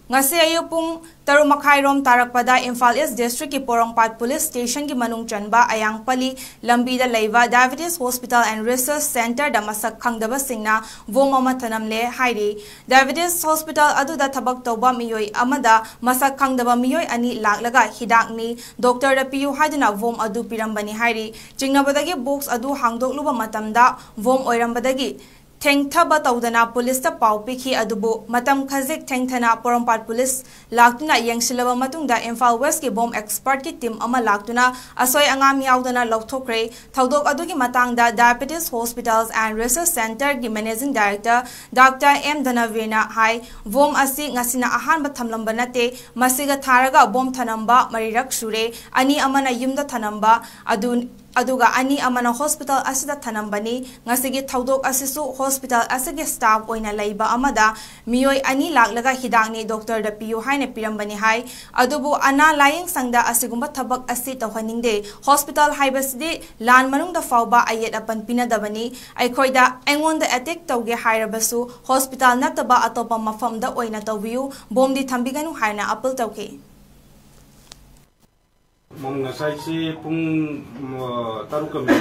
ngasi ayu pung 7:30 rom tarakpada Imphal East District ki Porongpat Police Station ki manung chanba ayang pali lambi da leiva Diabetes Hospital and Research Center da masak khangdaba singna vomama thanamle hairi Diabetes Hospital adu da thabak toba miyoi amada masak khangdaba miyoi ani laklaga hidakni Dr. da piyu haiduna vom adu pirambani hairi jingnabadagi box adu hangdokluba matamda vom oirambadagi ꯊꯦꯡꯊꯕ ꯇꯧꯗꯅ ꯄꯨꯂꯤꯁꯇ ꯄꯥꯎ ꯄꯤꯈꯤ ꯑꯗꯨꯕꯨ ꯃꯇꯝ ꯈꯖꯤꯛ ꯊꯦꯡꯊꯅ Porompat police ꯂꯥꯛꯇꯨꯅ ꯌꯦꯡꯁꯤꯜꯂꯕ ꯃꯇꯨꯡꯗ ꯏꯝꯐꯥꯜ ꯋꯦꯁꯀꯤ bomb ꯑꯦꯛꯁꯄꯔꯠꯀꯤ team ꯑꯃ ꯂꯥꯛꯇꯨꯅ ꯑꯁꯣꯏ ꯑꯉꯥꯝ ꯌꯥꯎꯗꯅ ꯂꯧꯊꯣꯛꯈ꯭ꯔꯦ ꯊꯧꯗꯣꯛ ꯑꯗꯨꯒꯤ ꯃꯇꯥꯡꯗ Diabetes Hospitals and Research Centerꯒꯤ Managing Director Dr. 𝗵𝗃𝗃 ꯍꯥꯏ ꯕꯣꯝ ꯑꯁꯤ ꯉꯁꯤꯅ ꯑꯍꯥꯟꯕ ꯊꯝꯂꯝꯕ ꯅꯠꯇꯦ ꯃꯁꯤꯒ ꯊꯥꯔꯒ ꯕꯣꯝ ꯊꯅꯝꯕ ꯃꯔꯤꯔꯛ ꯁꯨꯔꯦ ꯑꯅꯤ ꯑꯃꯅ ꯌꯨꯝꯗ ꯊꯅꯝꯕ aduga ani amana hospital asida thanambani ngasigi thaudok asisu hospital asige staff oina leiba amada miyoi ani laklaga hidakni Dr. da piyu haina pirambani hai adubu ana laying sangda asigumba thabak asi tawhaningde hospital haibasidi lan manungda fawba ayet apan pinadabani aikhoida engonda attack tawge hairabasu hospital nataba atopa mafamda oina tawbiu bomdi thambiganu haina appeal tawke Mengasai si pung taruh kami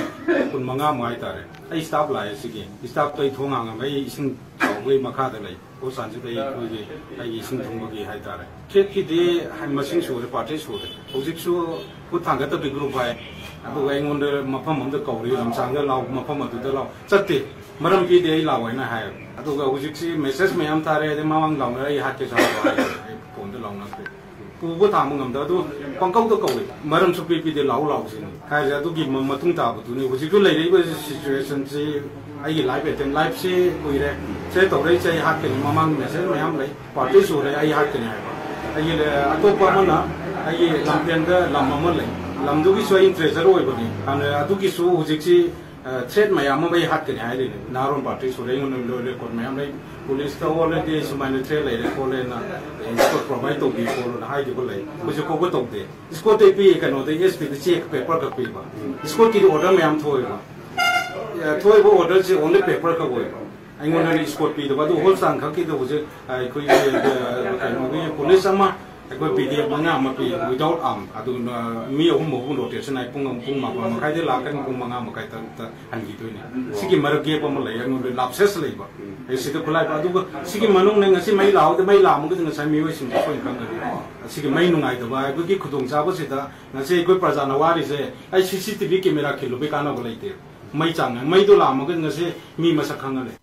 pun mengam ay tare. Ay staff lah sigi. Staff tu itu ngang ay ising kau makha dalai. O sanjut ay ising thong bagi ay tare. Cek kita ay masing suara partai suara. Ojek su pun tangga tu group ay. Abu ay ngonde mapam mende kau ri lamsangga lau mapam mende lau. Cete maram kita ay lau ay na ay. Abu ojek si message mayam tare ay mawang lau ay hat ke sama ay pun de lau nak. Kubu tamu ngamda tu pangkau tu kau maram supi pi de lau sini. Kaya tu gim matung tahu tu ni. Usi tu lagi tu situation si ayi live betul live si kuire. Saya tahu lagi saya hat kini mamang message mayam lagi. Parti suara ayi hat kini apa. Ayi le atau apa mana ayi lampian ke lamam lagi. Lam tu kisah interest terus begini. Karena tu kisah usi si threat mayam ayi hat kini ayi ni. Naron parti suara yang orang le kon mayam lagi. Police tu already semua threat lagi. Kolej na इसको provide तो भी follow ना high जो ले कुछ को तो दे इसको तो भी एक नोट है इसमें चेक पेपर का भी बा इसको की order में हम थोड़े वो order से only paper का वो है इंगोन ने इसको भी तो बात whole संघ की तो उसे कोई police sama कोई PDF मंगा मपी without अदु मी हम मोहन rotation आई पुंग मापा मकाई दे लाकर पुंग मंगा मकाई ता हंगी तो इन्हें सिकी मरके पम ले इंगोन लाप्सेस ले बा ऐसे तो खुला है अदु सिकी मनों ने ngasi mai lau तो mai lau मुझे ngasi मी वैसे नहीं कोई काम करे सिकी mai नुंगाई तो बाय क्योंकि खुदों चाबो से था ngasi कोई प्रजाना वारी से आई CCTV कैमरा खिलो पे काना बोले थे mai चांग mai तो ला मुझे ngasi मी मसक खाना ले